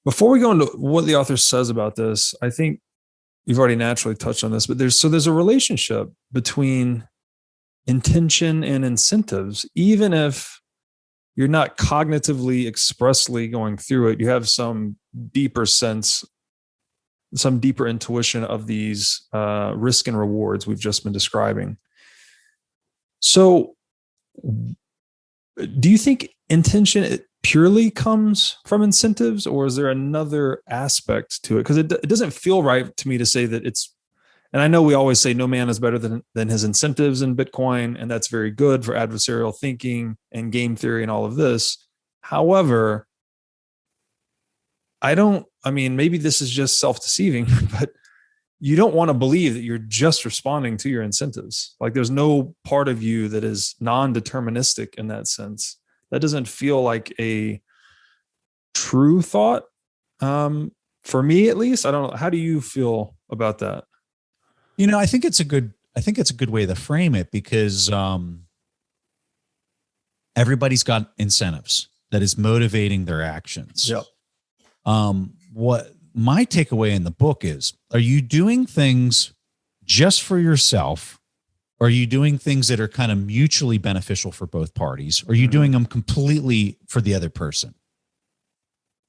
Before we go into what the author says about this, I think you've already naturally touched on this, but there's a relationship between intention and incentives, even if you're not cognitively expressly going through it, you have some deeper sense, some deeper intuition of these risk and rewards we've just been describing. So do you think intention purely comes from incentives, or is there another aspect to it? Because it doesn't feel right to me to say that it's, and I know we always say no man is better than his incentives in Bitcoin, and that's very good for adversarial thinking and game theory and all of this. However, I mean, maybe this is just self-deceiving, but you don't want to believe that you're just responding to your incentives. Like there's no part of you that is non-deterministic in that sense. That doesn't feel like a true thought. For me, at least. I don't know. How do you feel about that? I think it's a good way to frame it, because everybody's got incentives that is motivating their actions. Yep. What my takeaway in the book is, are you doing things just for yourself? Or are you doing things that are kind of mutually beneficial for both parties? Or are you doing them completely for the other person?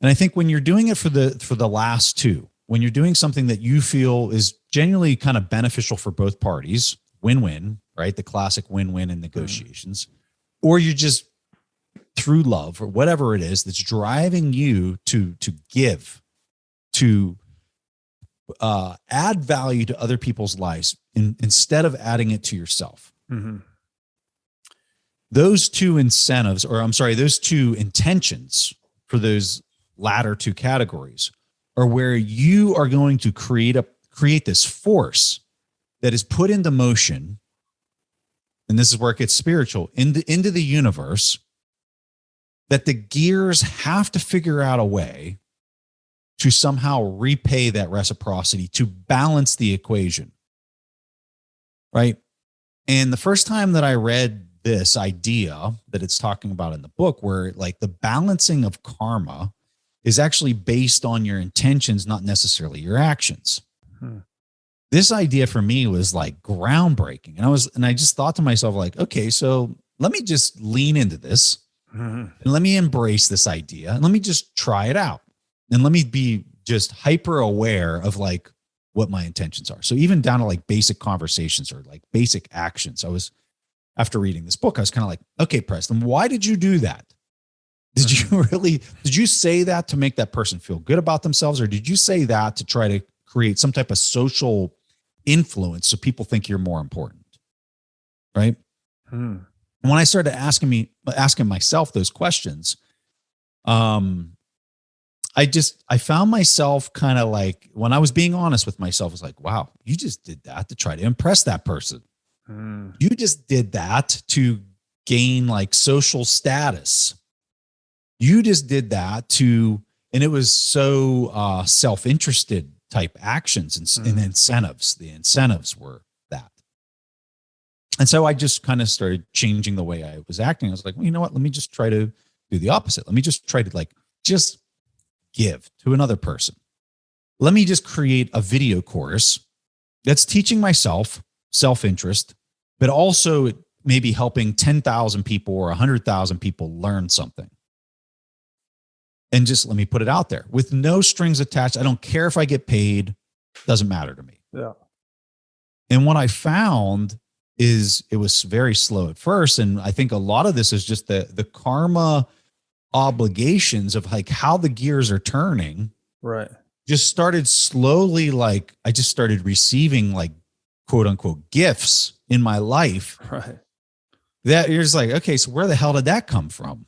And I think when you're doing it for the last two, when you're doing something that you feel is genuinely kind of beneficial for both parties, win-win, right? The classic win-win in negotiations, or you're just through love or whatever it is that's driving you to give, to add value to other people's lives instead of adding it to yourself. Mm-hmm. Those two incentives, or I'm sorry, those two intentions for those latter two categories are where you are going to create this force that is put into motion. And this is where it gets spiritual into the universe, that the gears have to figure out a way to somehow repay that reciprocity, to balance the equation. Right. And the first time that I read this idea that it's talking about in the book, where like the balancing of karma is actually based on your intentions, not necessarily your actions. This idea for me was like groundbreaking. And I just thought to myself, like, okay, so let me just lean into this and let me embrace this idea and let me just try it out. And let me be just hyper aware of like what my intentions are. So even down to like basic conversations or like basic actions, after reading this book, I was kind of like, okay, Preston, why did you do that? Did you say that to make that person feel good about themselves? Or did you say that to try to create some type of social influence so people think you're more important? Right. And when I started asking myself those questions, I found myself kind of like, when I was being honest with myself, I was like, wow, you just did that to try to impress that person. You just did that to gain like social status. You just did that and it was so self-interested type actions and incentives. The incentives were that. And so I just kind of started changing the way I was acting. I was like, well, you know what? Let me just try to do the opposite. Let me just try to just give to another person. Let me just create a video course that's teaching myself self-interest, but also maybe helping 10,000 people or 100,000 people learn something. And just let me put it out there with no strings attached. I don't care if I get paid. Doesn't matter to me. Yeah. And what I found is it was very slow at first. And I think a lot of this is just the karma obligations of like how the gears are turning. Right. Just started slowly. Like I just started receiving like quote unquote gifts in my life. Right. That you're just like, okay, so where the hell did that come from?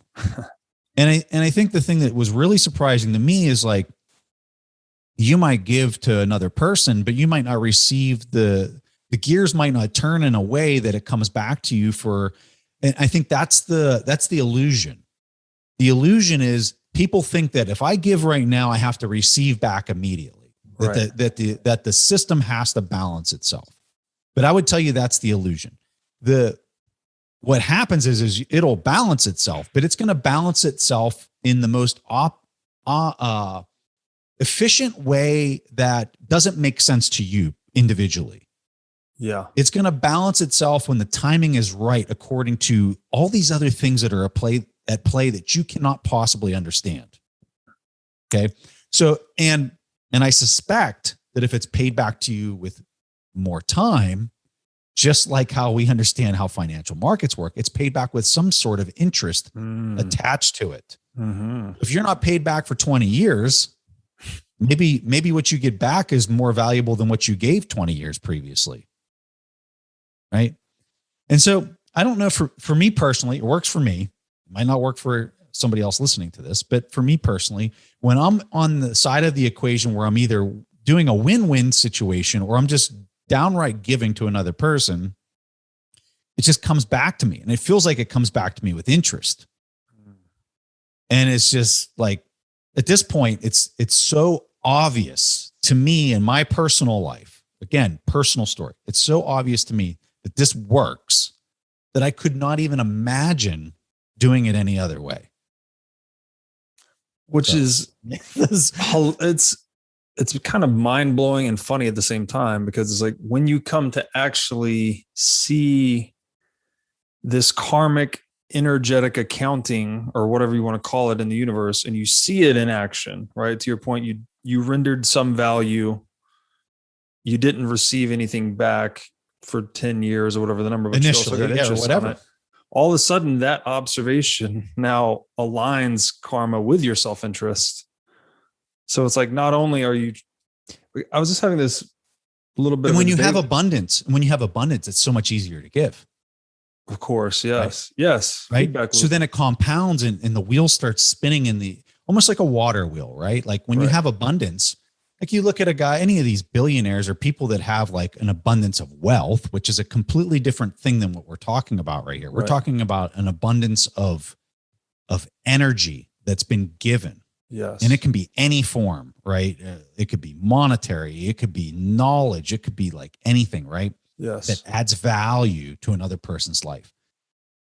And I think the thing that was really surprising to me is like, you might give to another person, but you might not receive the gears might not turn in a way that it comes back to you for. And I think that's the illusion. The illusion is people think that if I give right now, I have to receive back immediately. Right. That the system has to balance itself. But I would tell you that's the illusion. What happens is it'll balance itself, but it's going to balance itself in the most efficient way that doesn't make sense to you individually. Yeah. It's going to balance itself when the timing is right, according to all these other things that are at play that you cannot possibly understand. Okay. So, and I suspect that if it's paid back to you with more time, just like how we understand how financial markets work, it's paid back with some sort of interest attached to it. Mm-hmm. If you're not paid back for 20 years, maybe what you get back is more valuable than what you gave 20 years previously. Right. And so I don't know, for me personally, it works for me. It might not work for somebody else listening to this, but for me personally, when I'm on the side of the equation where I'm either doing a win-win situation or I'm just downright giving to another person, it just comes back to me. And it feels like it comes back to me with interest. And it's just like, at this point, it's so obvious to me in my personal life. Again, personal story. It's so obvious to me that this works that I could not even imagine doing it any other way. Which is, it's kind of mind blowing and funny at the same time, because it's like when you come to actually see this karmic energetic accounting or whatever you want to call it in the universe, and you see it in action, right? To your point, you rendered some value. You didn't receive anything back for 10 years or whatever the number, but initially, you also got interest or whatever. on it. All of a sudden that observation now aligns karma with your self-interest. So it's like, not only are you, I was just having this little bit. And when you have abundance, it's so much easier to give. Of course. Yes. Right? Yes. Right. So then it compounds and the wheel starts spinning almost like a water wheel, right? Like when you have abundance, like you look at a guy, any of these billionaires or people that have like an abundance of wealth, which is a completely different thing than what we're talking about right here. We're talking about an abundance of energy that's been given. Yes. And it can be any form, right? It could be monetary. It could be knowledge. It could be like anything, right? Yes. That adds value to another person's life.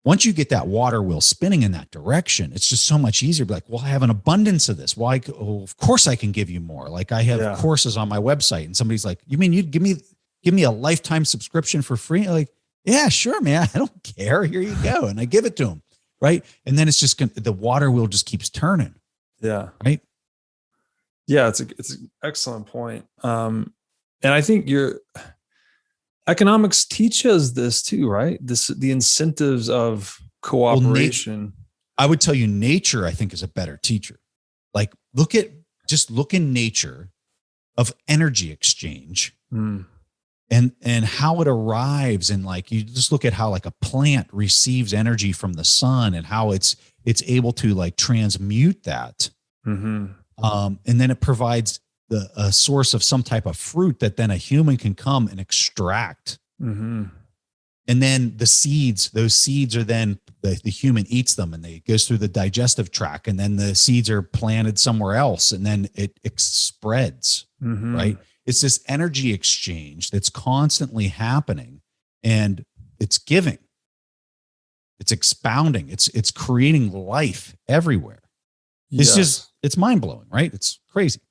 Once you get that water wheel spinning in that direction, it's just so much easier to be like, well, I have an abundance of this. Why? Oh, of course I can give you more. Like I have courses on my website, and somebody's like, you mean you'd give me a lifetime subscription for free? Like, yeah, sure, man. I don't care. Here you go. And I give it to them. Right. And then it's just the water wheel just keeps turning. Yeah. Right. Yeah. It's an excellent point. And I think economics teaches this too, right? The incentives of cooperation. Well, I would tell you nature, I think, is a better teacher. Like look in nature of energy exchange and how it arrives. And like, you just look at how like a plant receives energy from the sun and how it's able to like transmute that. Mm-hmm. And then it provides a source of some type of fruit that then a human can come and extract. Mm-hmm. And then those seeds are then the human eats them and it goes through the digestive tract, and then the seeds are planted somewhere else and then it spreads, right? It's this energy exchange that's constantly happening, and it's giving, it's expounding, it's creating life everywhere. It's just, it's mind blowing, right? It's crazy.